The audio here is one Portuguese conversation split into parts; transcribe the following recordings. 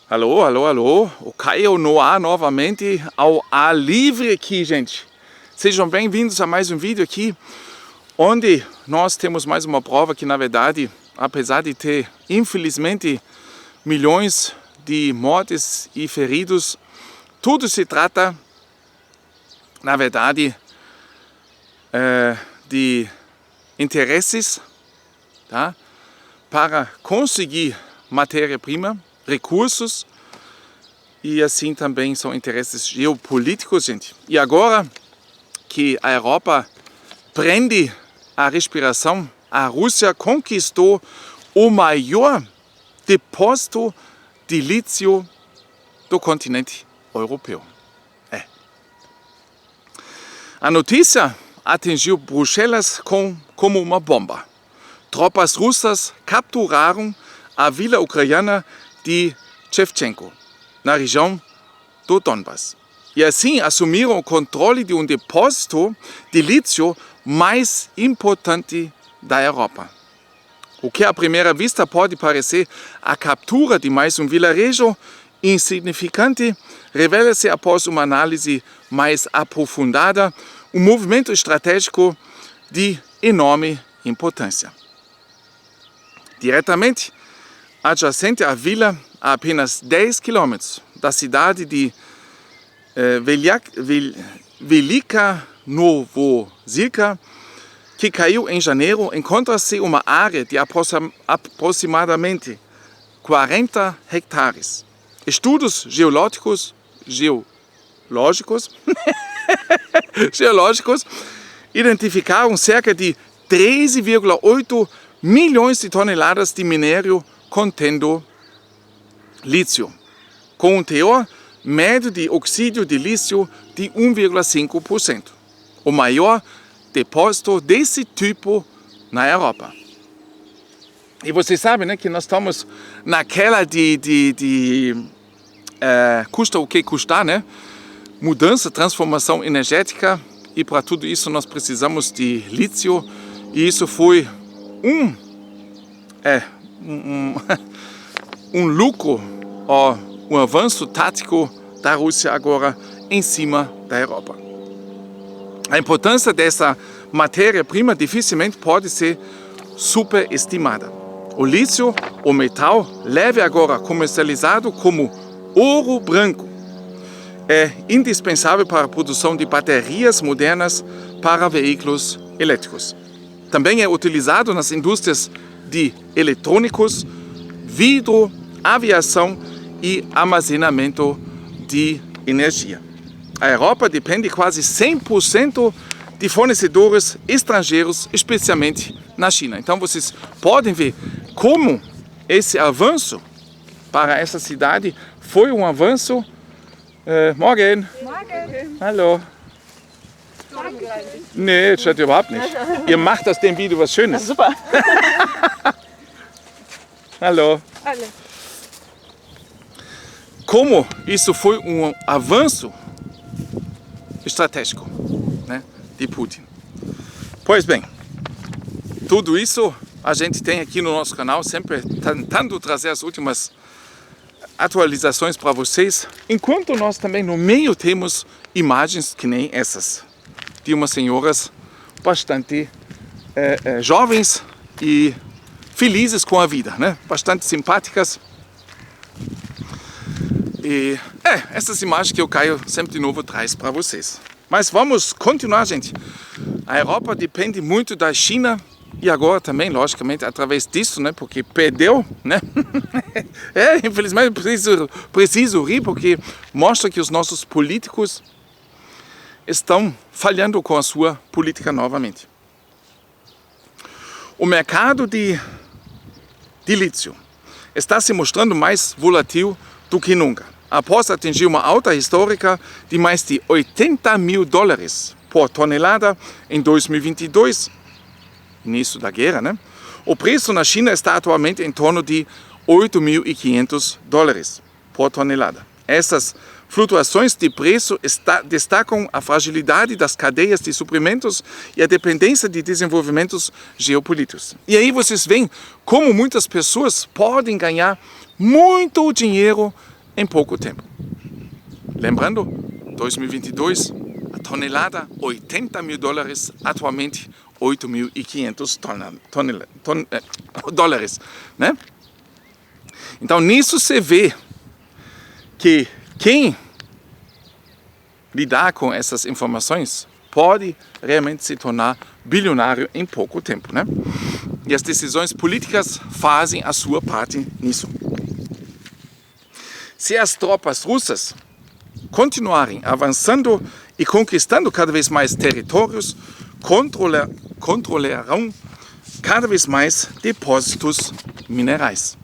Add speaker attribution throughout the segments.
Speaker 1: Alô, alô, alô, o Caio no ar novamente, ao ar livre aqui, gente. Sejam bem-vindos a mais um vídeo aqui, onde nós temos mais uma prova que, na verdade, apesar de ter, infelizmente, milhões de mortes e feridos, tudo se trata, na verdade, de interesses, tá? Para conseguir matéria-prima, recursos, e assim também são interesses geopolíticos, gente. E agora que a Europa prende a respiração, a Rússia conquistou o maior depósito de lítio do continente europeu. A notícia atingiu Bruxelas como uma bomba. Tropas russas capturaram a vila ucraniana de Shevchenko, na região do Donbass. E assim assumiram o controle de um depósito de lítio mais importante da Europa. O que à primeira vista pode parecer a captura de mais um vilarejo insignificante, revela-se após uma análise mais aprofundada um movimento estratégico de enorme importância. Diretamente adjacente à vila, a apenas 10 quilômetros da cidade de Velika Novosibirsk, que caiu em janeiro, encontra-se uma área de aproximadamente 40 hectares. Estudos geológicos identificaram cerca de 13,8 milhões de toneladas de minério contendo lítio, com um teor médio de oxídio de lítio de 1,5%, o maior depósito desse tipo na Europa. E vocês sabem, né, que nós estamos naquela custa o que custar, né? Mudança, transformação energética, e para tudo isso nós precisamos de lítio, e isso foi um lucro, um avanço tático da Rússia agora em cima da Europa. A importância dessa matéria-prima dificilmente pode ser superestimada. O lítio, o metal leve agora comercializado como ouro branco, é indispensável para a produção de baterias modernas para veículos elétricos. Também é utilizado nas indústrias de eletrônicos, vidro, aviação e armazenamento de energia. A Europa depende quase 100% de fornecedores estrangeiros, especialmente na China. Então vocês podem ver como esse avanço para essa cidade foi um avanço. Morgen.
Speaker 2: Morgen.
Speaker 1: Hallo. Nee, das stört überhaupt nicht. Ihr macht aus dem Video was Schönes.
Speaker 2: Super.
Speaker 1: Hallo.
Speaker 2: Hallo.
Speaker 1: Como isso foi um avanço estratégico, né, de Putin. Pois bem, tudo isso a gente tem aqui no nosso canal, sempre tentando trazer as últimas atualizações para vocês, enquanto nós também no meio temos imagens que nem essas, de umas senhoras bastante jovens e felizes com a vida, né? Bastante simpáticas. E essas imagens que o Caio sempre de novo traz para vocês. Mas vamos continuar, gente. A Europa depende muito da China e agora também, logicamente, através disso, né? Porque perdeu, né? Infelizmente preciso rir, porque mostra que os nossos políticos estão falhando com a sua política novamente. O mercado de lítio está se mostrando mais volátil do que nunca, após atingir uma alta histórica de mais de $80 mil por tonelada em 2022, início da guerra, né? O preço na China está atualmente em torno de $8.500 por tonelada. Essas flutuações de preço destacam a fragilidade das cadeias de suprimentos e a dependência de desenvolvimentos geopolíticos. E aí vocês veem como muitas pessoas podem ganhar muito dinheiro em pouco tempo. Lembrando, 2022, a tonelada, $80 mil, atualmente $8.500 dólares, né? Então, nisso se vê que quem lidar com essas informações pode realmente se tornar bilionário em pouco tempo, né? E as decisões políticas fazem a sua parte nisso. Se as tropas russas continuarem avançando e conquistando cada vez mais territórios, controlarão cada vez mais depósitos minerais.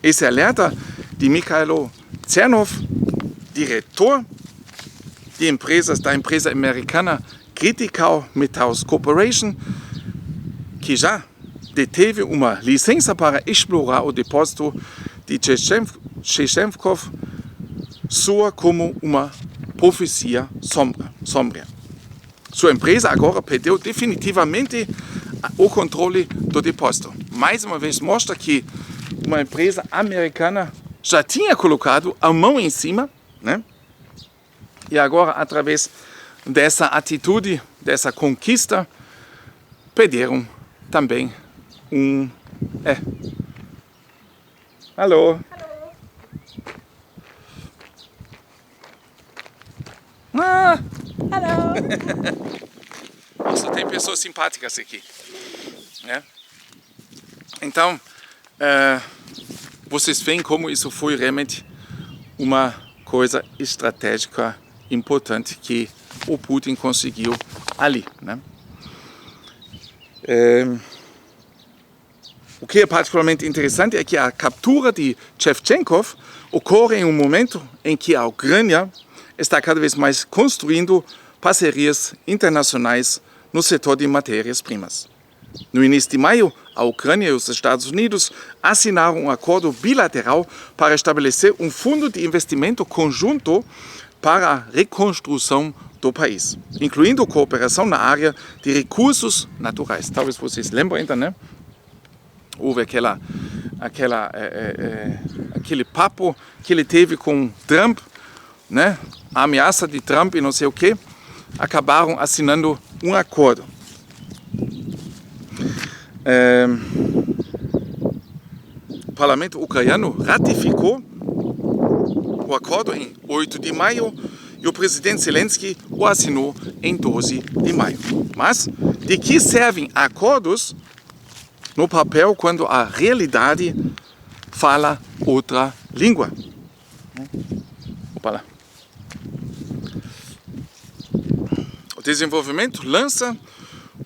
Speaker 1: Esse alerta de Mikhailo Tsernov, diretor da empresa americana Critical Metals Corporation, que já deteve uma licença para explorar o depósito de Chechemkov, soa como uma profecia sombria. Sua empresa agora perdeu definitivamente o controle do depósito. Mais uma vez mostra que uma empresa americana já tinha colocado a mão em cima, né? E agora, através dessa atitude, dessa conquista, perderam também Alô? Ah!
Speaker 2: Hello.
Speaker 1: Nossa, tem pessoas simpáticas aqui, né? Então, vocês veem como isso foi realmente uma coisa estratégica importante que o Putin conseguiu ali, né? O que é particularmente interessante é que a captura de Shevchenkov ocorre em um momento em que a Ucrânia está cada vez mais construindo parcerias internacionais no setor de matérias-primas. No início de maio, a Ucrânia e os Estados Unidos assinaram um acordo bilateral para estabelecer um fundo de investimento conjunto para a reconstrução do país, incluindo cooperação na área de recursos naturais. Talvez vocês lembrem ainda, né? Houve aquele papo que ele teve com Trump, né? A ameaça de Trump e não sei o que, acabaram assinando um acordo. O parlamento ucraniano ratificou o acordo em 8 de maio e o presidente Zelensky o assinou em 12 de maio. Mas de que servem acordos no papel quando a realidade fala outra língua? Opa lá. O desenvolvimento lança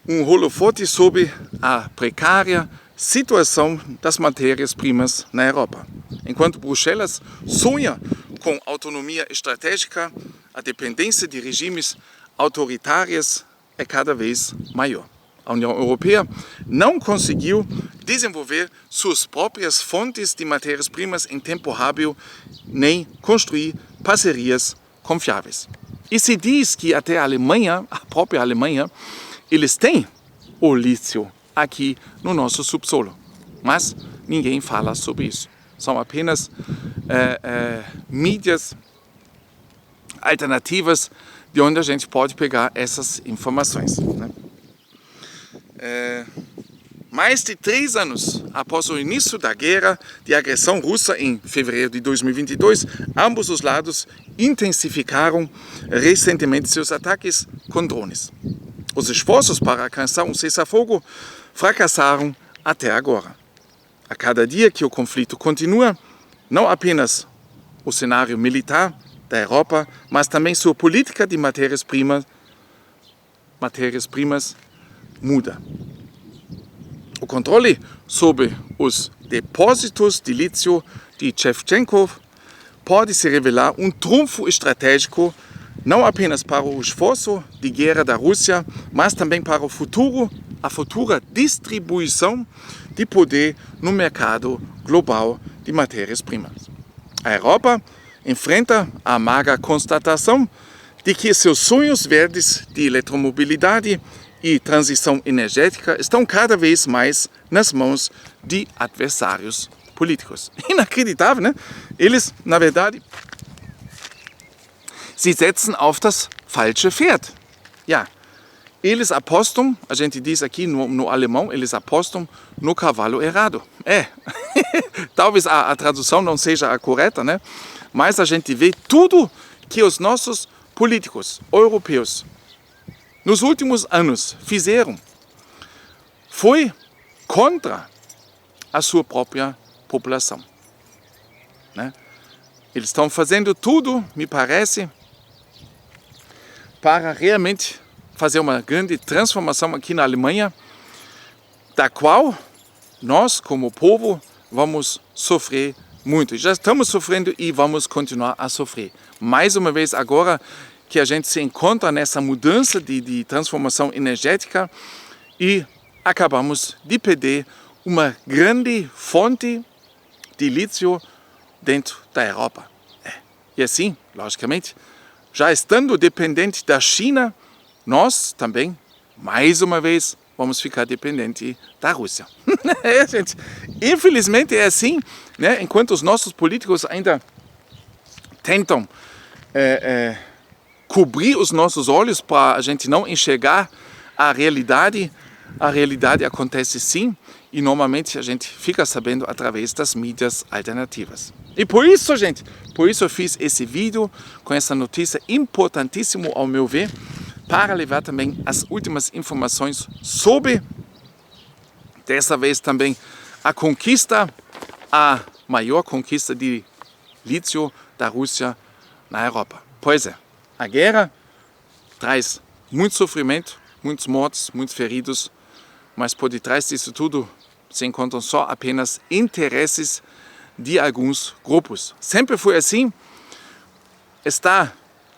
Speaker 1: um holofote sobre a precária situação das matérias-primas na Europa. Enquanto Bruxelas sonha com autonomia estratégica, a dependência de regimes autoritários é cada vez maior. A União Europeia não conseguiu desenvolver suas próprias fontes de matérias-primas em tempo hábil, nem construir parcerias confiáveis. E se diz que até a Alemanha, a própria Alemanha, eles têm o lítio aqui no nosso subsolo. Mas ninguém fala sobre isso. São apenas mídias alternativas de onde a gente pode pegar essas informações, né? Mais de 3 anos após o início da guerra de agressão russa em fevereiro de 2022, ambos os lados intensificaram recentemente seus ataques com drones. Os esforços para alcançar um cessar-fogo fracassaram até agora. A cada dia que o conflito continua, não apenas o cenário militar da Europa, mas também sua política de matérias-primas muda. O controle sobre os depósitos de lítio de Shevchenkov pode se revelar um trunfo estratégico não apenas para o esforço de guerra da Rússia, mas também para a futura distribuição de poder no mercado global de matérias-primas. A Europa enfrenta a amarga constatação de que seus sonhos verdes de eletromobilidade e transição energética estão cada vez mais nas mãos de adversários políticos. Inacreditável, né? Eles, na verdade, sie setzen auf das falsche Pferd. Ja, eles apostam, a gente diz aqui no alemão, eles apostam no cavalo errado. Talvez a tradução não seja a correta, né? Mas a gente vê tudo que os nossos políticos europeus nos últimos anos fizeram foi contra a sua própria população, né? Eles estão fazendo tudo, me parece, para realmente fazer uma grande transformação aqui na Alemanha, da qual nós, como povo, vamos sofrer muito. Já estamos sofrendo e vamos continuar a sofrer. Mais uma vez agora que a gente se encontra nessa mudança de transformação energética e acabamos de perder uma grande fonte de lítio dentro da Europa. E assim, logicamente, já estando dependente da China, nós também, mais uma vez, vamos ficar dependente da Rússia. Gente, infelizmente é assim, né? Enquanto os nossos políticos ainda tentam cobrir os nossos olhos para a gente não enxergar a realidade acontece sim, e normalmente a gente fica sabendo através das mídias alternativas. E por isso, gente, eu fiz esse vídeo com essa notícia importantíssima ao meu ver, para levar também as últimas informações sobre, dessa vez também, a maior conquista de lítio da Rússia na Europa. Pois é, a guerra traz muito sofrimento, muitos mortos, muitos feridos, mas por detrás disso tudo se encontram só apenas interesses de alguns grupos. Sempre foi assim, está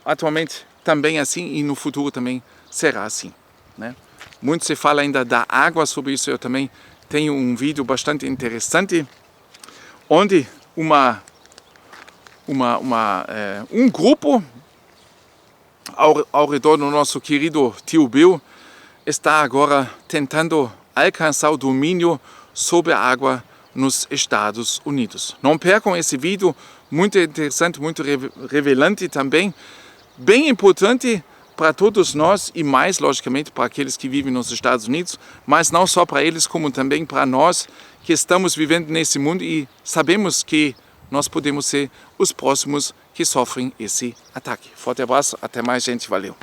Speaker 1: atualmente também assim e no futuro também será assim, né? Muito se fala ainda da água, sobre isso eu também tenho um vídeo bastante interessante, onde um grupo ao redor do nosso querido tio Bill está agora tentando alcançar o domínio sobre a água nos Estados Unidos. Não percam esse vídeo, muito interessante, muito revelante também, bem importante para todos nós e mais, logicamente, para aqueles que vivem nos Estados Unidos, mas não só para eles, como também para nós que estamos vivendo nesse mundo e sabemos que nós podemos ser os próximos que sofrem esse ataque. Forte abraço, até mais, gente, valeu!